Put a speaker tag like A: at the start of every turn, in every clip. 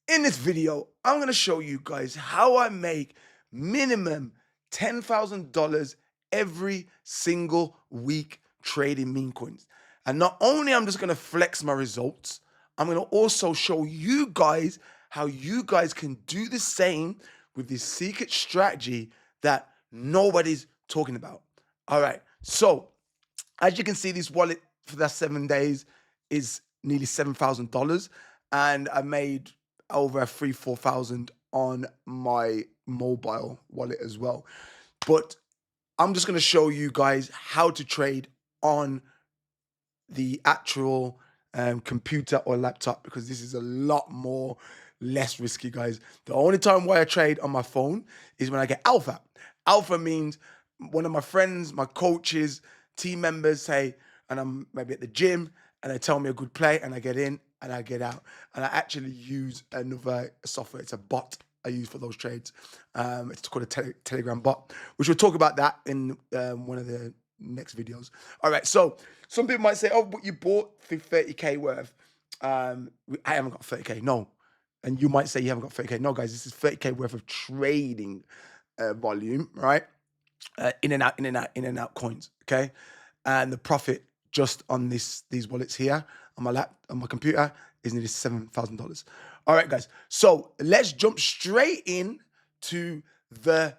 A: In this video, I'm going to show you guys how I make minimum $10,000 every single week trading meme coins. And not only I'm just going to flex my results, I'm going to also show you guys how you guys can do the same with this secret strategy that nobody's talking about. All right. So as you can see, this wallet for that 7 days is nearly $7,000, and I made over 4,000 on my mobile wallet as well. But I'm just going to show you guys how to trade on the actual computer or laptop, because this is a lot more less risky, guys. The only time why I trade on my phone is when I get alpha. Alpha means one of my friends, my coaches, team members say, and I'm maybe at the gym and they tell me a good play and I get in and I get out. And I actually use another software. It's a bot I use for those trades. It's called a Telegram bot, which we'll talk about that in one of the next videos. All right, so some people might say, oh, but you bought 30K worth. I haven't got 30K, no. And you might say you haven't got 30K. No, guys, this is 30K worth of trading volume, right? In and out coins, okay? And the profit just on these wallets here on my computer is nearly $7,000. All right, guys. So let's jump straight in to a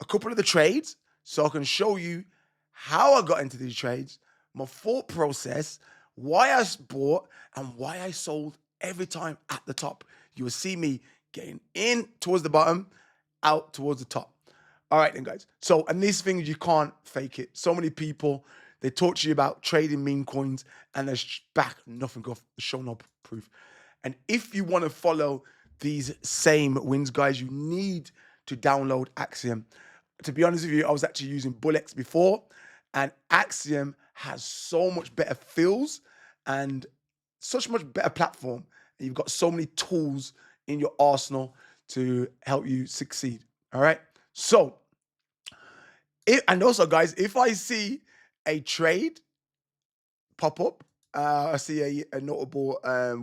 A: couple of the trades, so I can show you how I got into these trades, my thought process, why I bought and why I sold every time at the top. You will see me getting in towards the bottom, out towards the top. All right then, guys. So, and these things, you can't fake it. So many people, they talk to you about trading meme coins and there's back nothing off, show no proof. And if you want to follow these same wins, guys, you need to download Axiom. To be honest with you, I was actually using Bullx before, and Axiom has so much better feels and such much better platform. And you've got so many tools in your arsenal to help you succeed. All right. So, and also, guys, if I see a trade pop up, I see a notable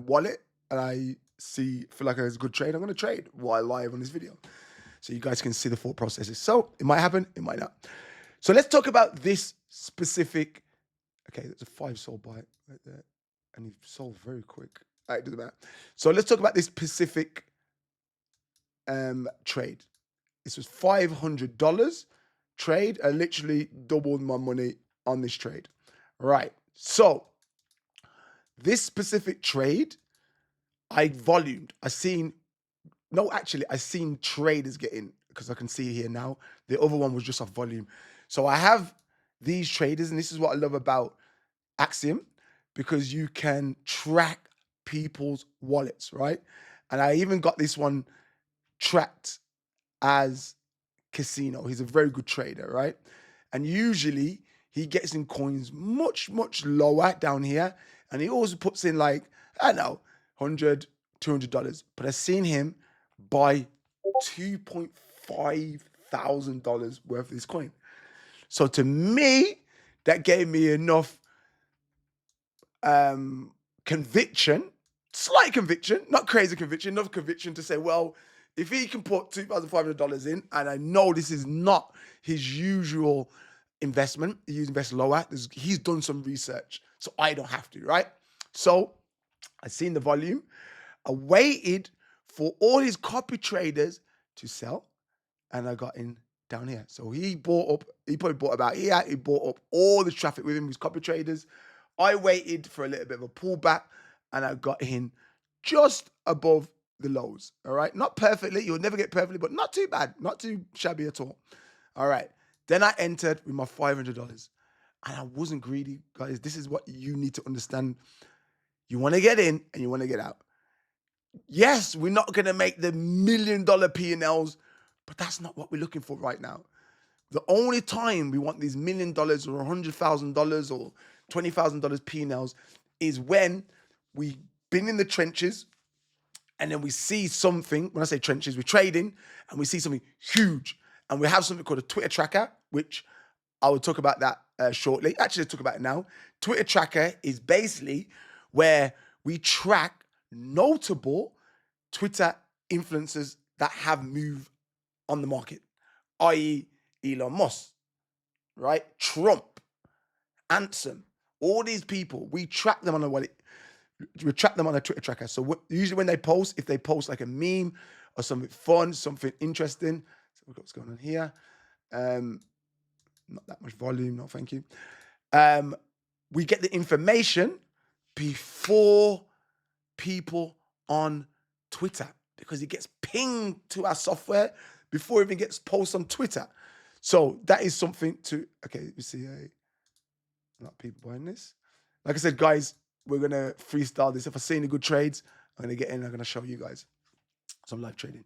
A: wallet, and I feel like it's a good trade, I'm going to trade while live on this video, so you guys can see the thought processes. So it might happen, it might not. So let's talk about this specific. Okay, there's a 5 sold buy right there, and he sold very quick. All right, doesn't matter. So let's talk about this specific trade. This was $500 trade. I literally doubled my money on this trade. Right. So this specific trade, I volumed. I seen traders get in, because I can see here now. The other one was just off volume. So I have these traders, and this is what I love about Axiom, because you can track people's wallets, right? And I even got this one tracked as Casino. He's a very good trader, right? And usually he gets in coins much, much lower down here. And he always puts in, like, I don't know, $100, $200. But I've seen him buy $2.5 thousand worth of this coin. So to me, that gave me enough conviction, slight conviction, not crazy conviction, enough conviction to say, well, if he can put $2,500 in, and I know this is not his usual investment, he's invested lower, he's done some research, so I don't have to, right? So I seen the volume, I waited for all his copy traders to sell, and I got in down here. So he probably bought about here, he bought up all the traffic with him, his copy traders. I waited for a little bit of a pullback, and I got in just above the lows. All right. Not perfectly. You'll never get perfectly, but not too bad. Not too shabby at all. All right. Then I entered with my $500. And I wasn't greedy, guys. This is what you need to understand. You want to get in and you want to get out. Yes, we're not going to make the $1 million P&Ls, but that's not what we're looking for right now. The only time we want these $1 million or $100,000 or $20,000 P&Ls is when we've been in the trenches, and then we see something. When I say trenches, we're trading and we see something huge, and we have something called a Twitter tracker, which I will talk about that shortly. Actually, let's talk about it now. Twitter tracker is basically where we track notable Twitter influencers that have moved on the market, i.e. Elon Musk, right? Trump, Axiom, all these people, we track them on a wallet. We track them on a Twitter tracker. So usually when they post, if they post like a meme or something fun, something interesting, so look what's going on here. Not that much volume, no thank you. We get the information before people on Twitter because it gets pinged to our software before it even gets posted on Twitter. So that is something to, okay, we see a lot of people buying this. Like I said, guys, we're going to freestyle this. If I see any good trades, I'm going to get in. I'm going to show you guys some live trading.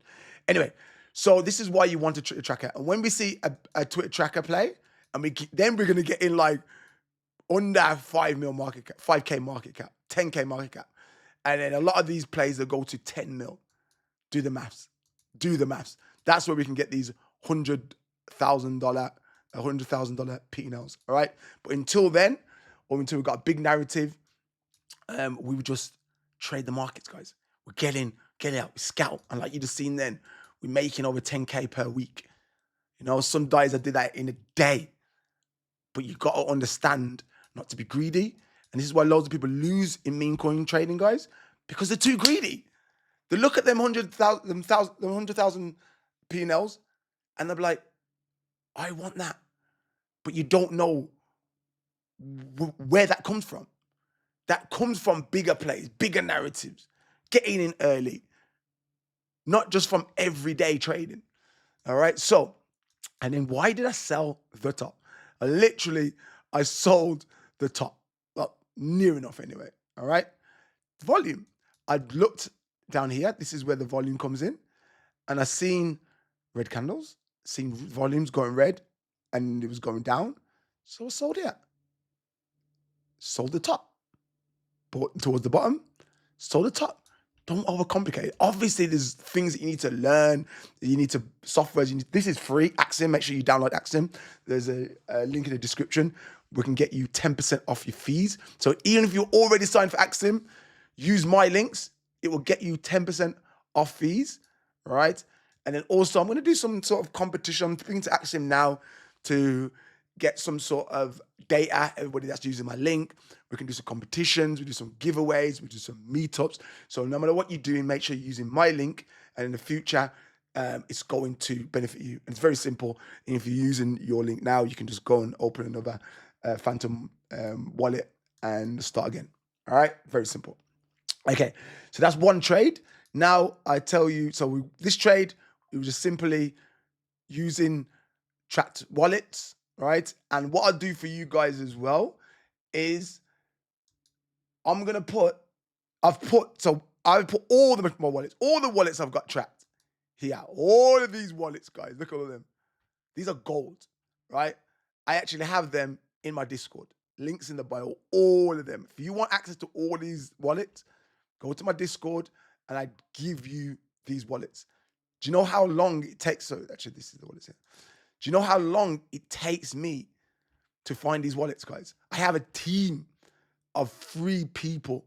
A: Anyway, so this is why you want a Twitter tracker. And when we see a Twitter tracker play, and then we're going to get in like under 5 mil market cap, 5K market cap, 10K market cap. And then a lot of these plays that go to 10 mil. Do the maths. Do the maths. That's where we can get these $100,000 P&Ls, all right? But until then, or until we've got a big narrative, we would just trade the markets, guys. We're getting out, we scout. And like you just seen then, we're making over 10K per week. You know, some guys I did that in a day. But you got to understand not to be greedy. And this is why loads of people lose in meme coin trading, guys, because they're too greedy. They look at them 100,000 P&Ls and they're like, I want that. But you don't know where that comes from. That comes from bigger plays, bigger narratives, getting in early, not just from everyday trading. All right. So, and then why did I sell the top? I sold the top. Well, near enough anyway. All right. Volume. I looked down here. This is where the volume comes in. And I seen red candles, seen volumes going red, and it was going down. So I sold here. Sold the top. Bought towards the bottom. Sold the top. Don't overcomplicate it. Obviously, there's things that you need to learn. You need to softwares. This is free. Axiom. Make sure you download Axiom. There's a link in the description. We can get you 10% off your fees. So even if you're already signed for Axiom, use my links. It will get you 10% off fees. All right. And then also, I'm going to do some sort of competition. I'm speaking to Axiom now to get some sort of data. Everybody that's using my link, we can do some competitions, we do some giveaways, we do some meetups. So no matter what you're doing, make sure you're using my link, and in the future, it's going to benefit you. And it's very simple. And if you're using your link now, you can just go and open another Phantom wallet and start again. All right, very simple. Okay, so that's one trade. Now I tell you, this trade, we were just simply using tracked wallets. Right. And what I'll do for you guys as well is I put all my wallets, all the wallets I've got tracked here. All of these wallets, guys, look at all of them. These are gold, right? I actually have them in my Discord. Links in the bio, all of them. If you want access to all these wallets, go to my Discord and I give you these wallets. Do you know how long it takes? So actually, this is the wallets here. Do you know how long it takes me to find these wallets, guys? I have a team of 3 people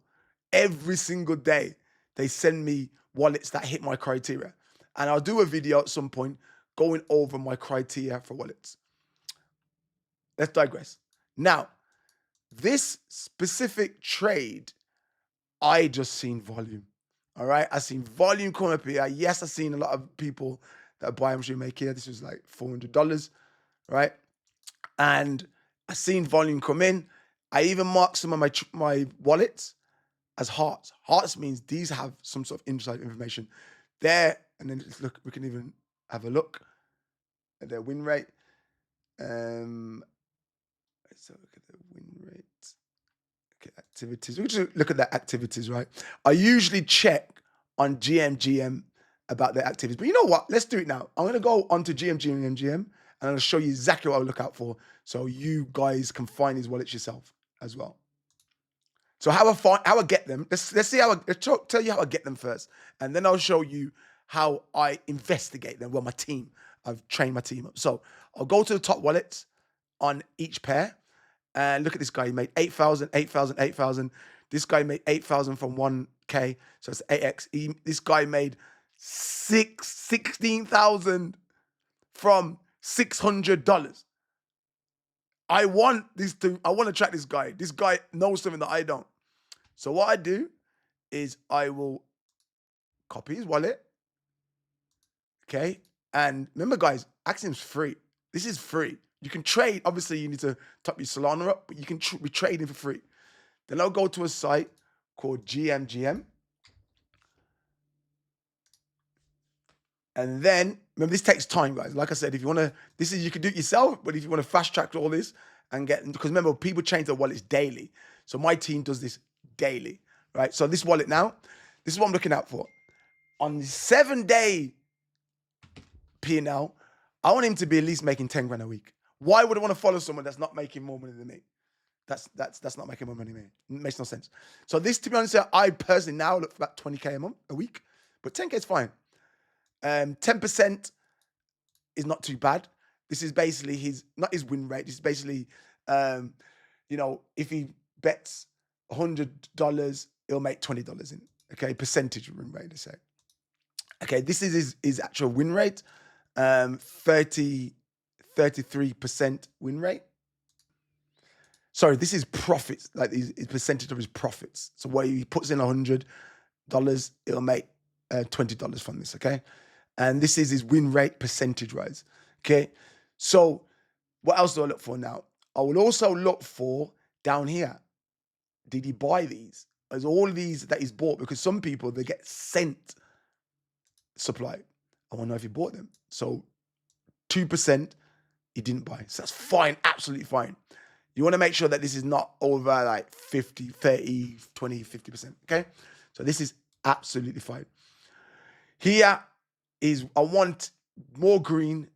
A: every single day. They send me wallets that hit my criteria. And I'll do a video at some point going over my criteria for wallets. Let's digress. Now, this specific trade, I just seen volume. All right. I seen volume come up here. Yes, I seen a lot of people that buy them make here. This was like $400, right? And I seen volume come in. I even marked some of my wallets as hearts. Hearts means these have some sort of inside information there. And then look, we can even have a look at their win rate. Let's look at the win rate. Okay, activities. We can just look at their activities, right? I usually check on GM about their activities. But you know what? Let's do it now. I'm going to go onto GM, and I'm going to show you exactly what I look out for so you guys can find these wallets yourself as well. So how I get them. Let's see let's tell you how I get them first. And then I'll show you how I investigate them. Well, I've trained my team up. So I'll go to the top wallets on each pair. And look at this guy. He made 8,000, 8,000, 8,000. This guy made 8,000 from 1K, so it's 8x. This guy made 16,000 from $600. I want to track this guy. This guy knows something that I don't. So what I do is I will copy his wallet. Okay. And remember, guys, Axiom's free. This is free. You can trade. Obviously, you need to top your Solana up, but you can be trading for free. Then I'll go to a site called GMGM. And then, remember, this takes time, guys. Like I said, if you want to, you can do it yourself, but if you want to fast track all this and because remember, people change their wallets daily. So my team does this daily, right? So this wallet now, this is what I'm looking out for. On the 7-day P&L, I want him to be at least making 10 grand a week. Why would I want to follow someone that's not making more money than me? That's not making more money than me. It makes no sense. So this, to be honest, I personally now look for about 20K a week, but 10K is fine. 10% is not too bad. This is basically not his win rate. This is basically, if he bets $100, he'll make $20 in. Okay, percentage win rate, they say. Okay, this is his actual win rate. 33% win rate. Sorry, this is profits, like his percentage of his profits. So where he puts in $100, it'll make $20 from this, okay? And this is his win rate percentage-wise, okay? So what else do I look for now? I will also look for down here. Did he buy these? As all of these that he's bought, because some people, they get sent supply. I want to know if he bought them. So 2%, he didn't buy. So that's fine, absolutely fine. You want to make sure that this is not over like 50, 30, 20, 50%, okay? So this is absolutely fine. Here is, I want more green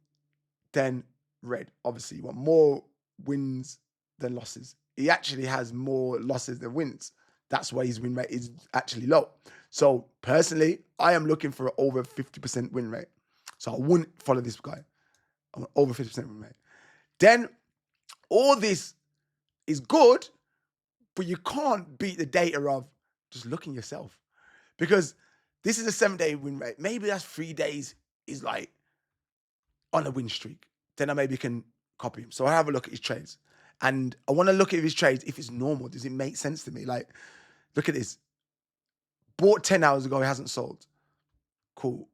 A: than red. Obviously, you want more wins than losses. He actually has more losses than wins. That's why his win rate is actually low. So personally, I am looking for over 50% win rate. So I wouldn't follow this guy. I want over 50% win rate. Then all this is good, but you can't beat the data of just looking yourself. Because this is a 7-day win rate. Maybe that's 3 days is like on a win streak. Then I maybe can copy him. So I have a look at his trades. And I want to look at his trades if it's normal. Does it make sense to me? Like, look at this. Bought 10 hours ago, he hasn't sold. Cool.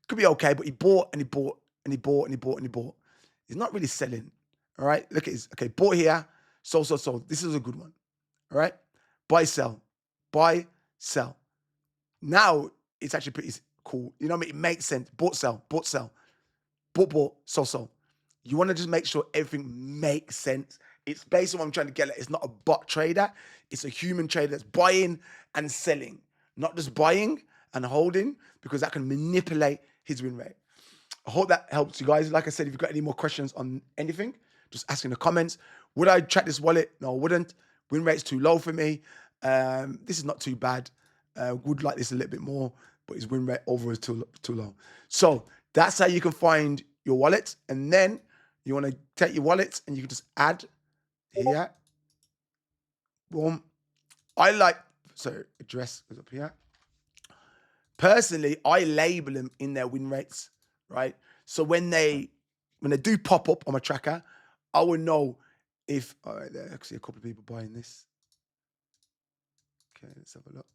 A: Could be okay, but he bought and he bought and he bought and he bought and he bought. He's not really selling. All right. Look at this. Okay. Bought here. Sold. This is a good one. All right. Buy, sell. Buy, sell. Now it's actually pretty cool. You know what I mean? It makes sense. Bought, sell. Bought, sold. You want to just make sure everything makes sense. It's based on what I'm trying to get at. It's not a bot trader. It's a human trader that's buying and selling, not just buying and holding, because that can manipulate his win rate. I hope that helps you guys. Like I said, if you've got any more questions on anything, just ask in the comments. Would I track this wallet? No, I wouldn't. Win rate's too low for me. This is not too bad. Would like this a little bit more, but his win rate over is too low. So that's how you can find your wallet. And then you want to take your wallet and you can just add here. Boom. Address goes up here. Personally, I label them in their win rates, right? So when they do pop up on my tracker, I will know if, all right, there are actually a couple of people buying this. Okay, let's have a look.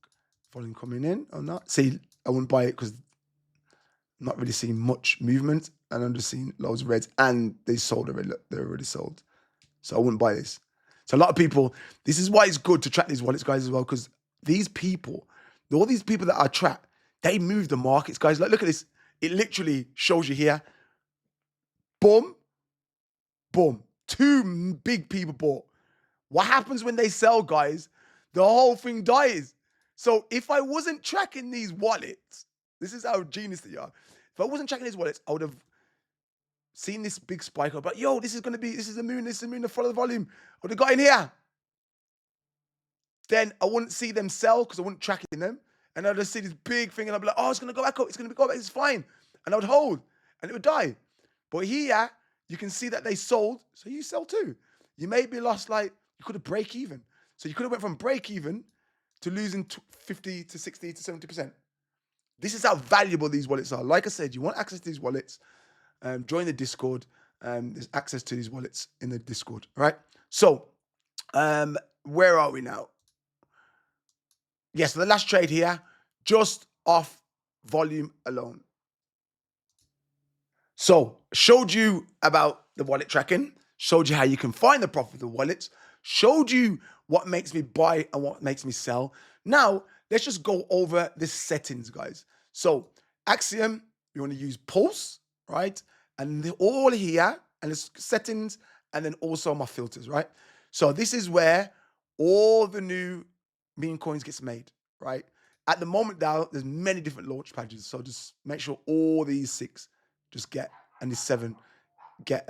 A: Volume coming in or not. See, I wouldn't buy it because I'm not really seeing much movement and I'm just seeing loads of reds and they sold already. Look, they're already sold. So I wouldn't buy this. So a lot of people, this is why it's good to track these wallets, guys, as well, because these people, all these people that I track, they move the markets, guys. Like, look at this. It literally shows you here. Boom. Boom. 2 big people bought. What happens when they sell, guys? The whole thing dies. So if I wasn't tracking these wallets, this is how genius they are. If I wasn't tracking these wallets, I would have seen this big spike up. But yo, this is the moon, to follow the volume. I would have got in here. Then I wouldn't see them sell because I wouldn't track in them. And I'd just see this big thing and I'd be like, oh, it's going to go back up. It's going to go back. It's fine. And I would hold and it would die. But here, you can see that they sold. So you sell too. You maybe lost you could have break even. So you could have went from break even to losing 50 to 60 to 70%. This is how valuable these wallets are. Like I said, you want access to these wallets, join the Discord. There's access to these wallets in the Discord, all right? So where are we now? Yes, the last trade here, just off volume alone. So showed you about the wallet tracking, showed you how you can find the profitable wallets, showed you what makes me buy and what makes me sell. Now, let's just go over the settings, guys. So Axiom, you want to use Pulse, right? And all here, and there's settings, and then also my filters, right? So this is where all the new meme coins gets made, right? At the moment now, there's many different launch pages. So just make sure all these 6 just get, and these 7 get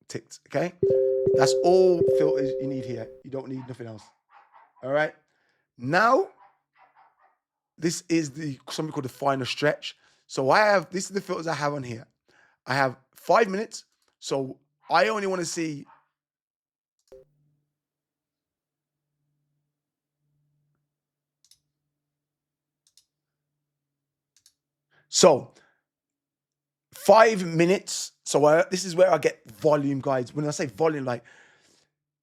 A: ticked, okay? That's all filters you need here. You don't need nothing else. All right. Now, this is something called the final stretch. So this is the filters I have on here. I have 5 minutes. So I only want to see. So 5 minutes. So this is where I get volume, guys. When I say volume, like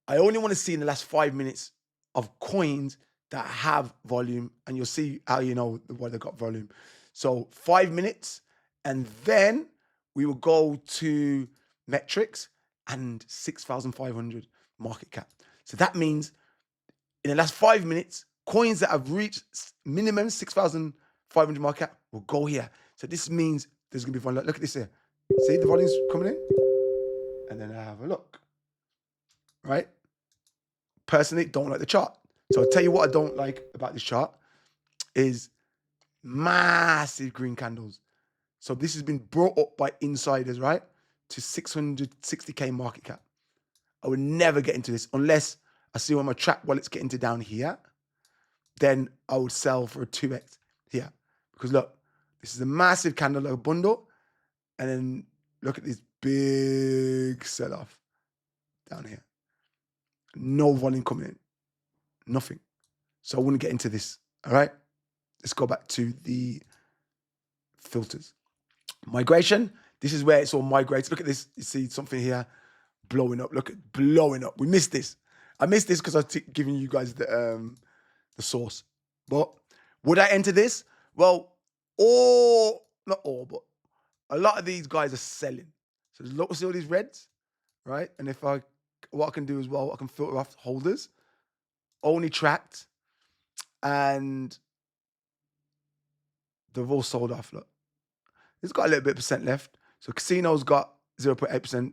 A: I only want to see in the last 5 minutes of coins that have volume, and you'll see how you know why they got volume. So 5 minutes, and then we will go to metrics and 6,500 market cap. So that means in the last 5 minutes, coins that have reached minimum 6,500 market cap will go here. So this means there's gonna be volume. Look at this here. See the volume's coming in, and then I have a look. Right? Personally, don't like the chart. So I'll tell you what I don't like about this chart is massive green candles. So this has been brought up by insiders, right? To 660K market cap. I would never get into this unless I see when my trap wallet's getting to down here. Then I would sell for a 2x here. Because look, this is a massive candle, like a bundle. And then look at this big sell-off down here. No volume coming in. Nothing. So I wouldn't get into this. All right. Let's go back to the filters. Migration. This is where it's all migrates. Look at this. You see something here blowing up. Look at blowing up. We missed this. I missed this because I was giving you guys the source. But would I enter this? Well, not all, but a lot of these guys are selling. So look, see all these reds, right? And what I can do as well, I can filter off holders, only tracked, and they've all sold off. Look, it's got a little bit of percent left. So casino's got 0.8%.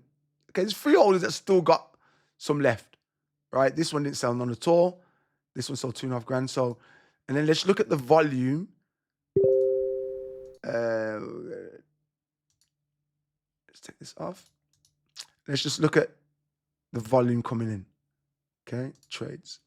A: Okay, there's 3 holders that still got some left, right? This one didn't sell none at all. This one sold 2.5 grand. So, and then let's look at the volume. Let's take this off. Let's just look at the volume coming in. Okay, trades.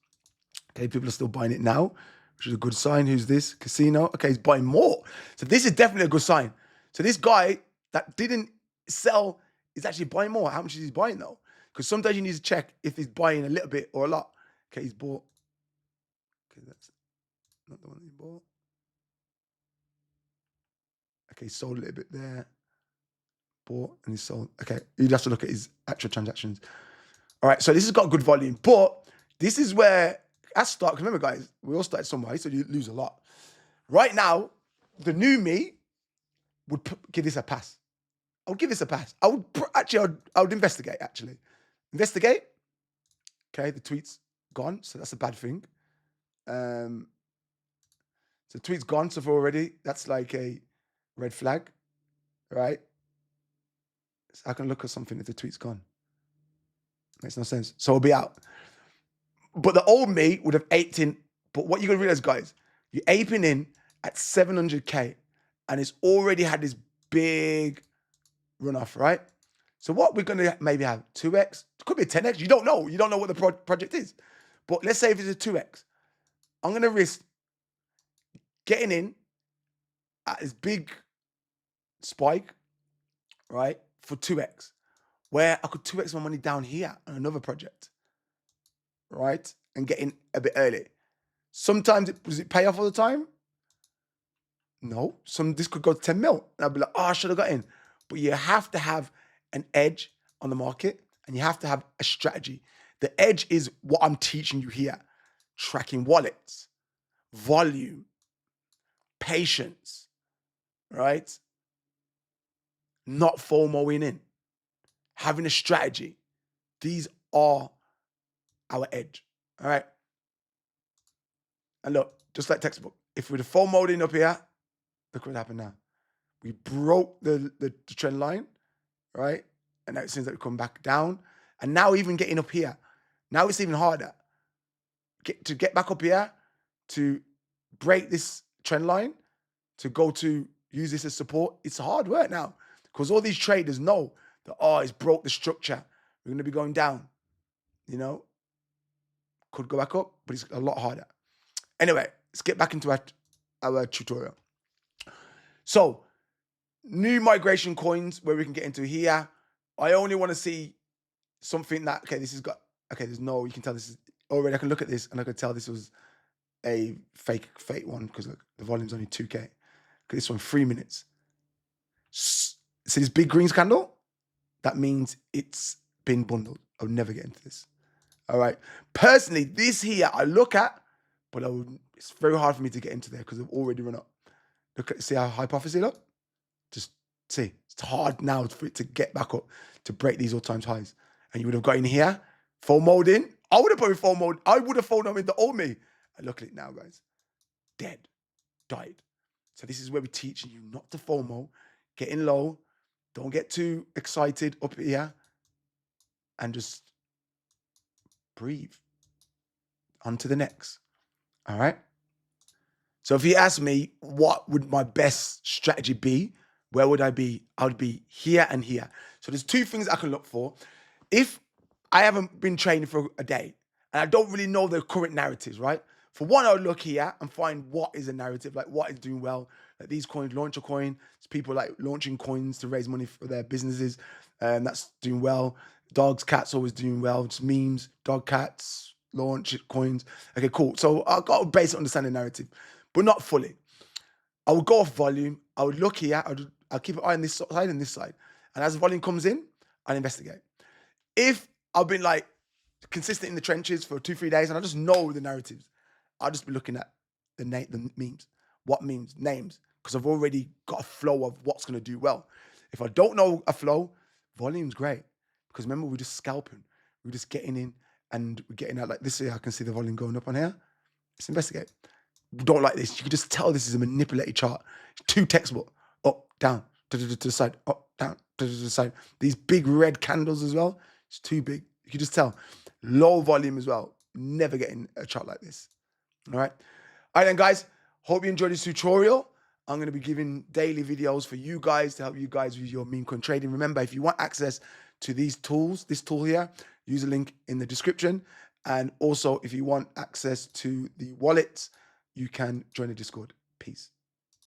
A: Okay, people are still buying it now, which is a good sign. Who's this? Casino. Okay, he's buying more. So this is definitely a good sign. So this guy that didn't sell is actually buying more. How much is he buying though? Because sometimes you need to check if he's buying a little bit or a lot. Okay, he's bought. Okay, that's not the one he bought. Okay, he sold a little bit there. Bought and he sold. Okay, you'd have to look at his actual transactions. All right, so this has got good volume, but this is where at start, because remember guys, we all started somewhere, so you lose a lot. Right now, the new me would give this a pass. I would give this a pass. I would investigate, actually. Investigate. Okay, the tweet's gone, so that's a bad thing. So the tweet's gone so far already. That's like a red flag, right? So I can look at something if the tweet's gone. Makes no sense. So it'll be out. But the old me would have aped in. But what you're going to realize, guys, you're aping in at 700K and it's already had this big runoff, right? So what we're going to maybe have 2x, it could be a 10x. You don't know. You don't know what the project is. But let's say if it's a 2x, I'm going to risk getting in at this big spike, right, for 2x, where I could 2x my money down here on another project, right? and get in a bit early. Sometimes does it pay off all the time? No. This could go to 10 mil. And I'll be like, oh, I should have got in. But you have to have an edge on the market and you have to have a strategy. The edge is what I'm teaching you here. Tracking wallets, volume, patience, right? Not FOMOing in, having a strategy. These are our edge, all right? And look, just like textbook, if we'd have FOMOed in up here, look what happened now. We broke the trend line, right? And now it seems like we come back down. And now even getting up here, now it's even harder. To get back up here, to break this trend line, to go to use this as support, it's hard work now. Because all these traders know that, oh, it's broke the structure. We're going to be going down. You know? Could go back up, but it's a lot harder. Anyway, let's get back into our tutorial. So, new migration coins where we can get into here. I only want to see something that, okay, this has got, okay, there's no, you can tell this is, already I can look at this and I can tell this was a fake one because the volume's only 2K. Look at this one, 3 minutes. See this big green candle? That means it's been bundled. I'll never get into this. All right. Personally, this here I look at, but it's very hard for me to get into there because I've already run up. Look at, see how hypothesis look? Just see, it's hard now for it to get back up, to break these all-time highs. And you would have got in here, FOMO'd in. I would have probably FOMO'd. I would have FOMO'd in the old me. And look at it now, guys. Dead. Died. So this is where we're teaching you not to FOMO, getting low. Don't get too excited up here. And just breathe. On to the next. All right? So if you ask me, what would my best strategy be? Where would I be? I would be here and here. So there's two things I can look for. If I haven't been training for a day and I don't really know the current narratives, right? For one, I would look here and find what is a narrative, like what is doing well. Like these coins, launch a coin. It's people like launching coins to raise money for their businesses. That's doing well. Dogs, cats always doing well. Just memes, dog, cats, launch coins. Okay, cool. So I've got a basic understanding narrative, but not fully. I would go off volume. I would look here. I'll keep an eye on this side and this side. And as the volume comes in, I'll investigate. If I've been like consistent in the trenches for 2-3 days and I just know the narratives, I'll just be looking at the memes. What memes? Names. Because I've already got a flow of what's going to do well. If I don't know a flow, volume's great. Because remember, we're just scalping. We're just getting in and we're getting out like this here. I can see the volume going up on here. Let's investigate. Don't like this. You can just tell this is a manipulated chart. It's too textbook. Up, down, to the side, up, down, to the side. These big red candles as well. It's too big. You can just tell. Low volume as well. Never getting a chart like this. All right. All right then, guys. Hope you enjoyed this tutorial. I'm going to be giving daily videos for you guys to help you guys with your Memecoin trading. Remember, if you want access to these tools, this tool here, use a link in the description. And also, if you want access to the wallets, you can join the Discord. Peace.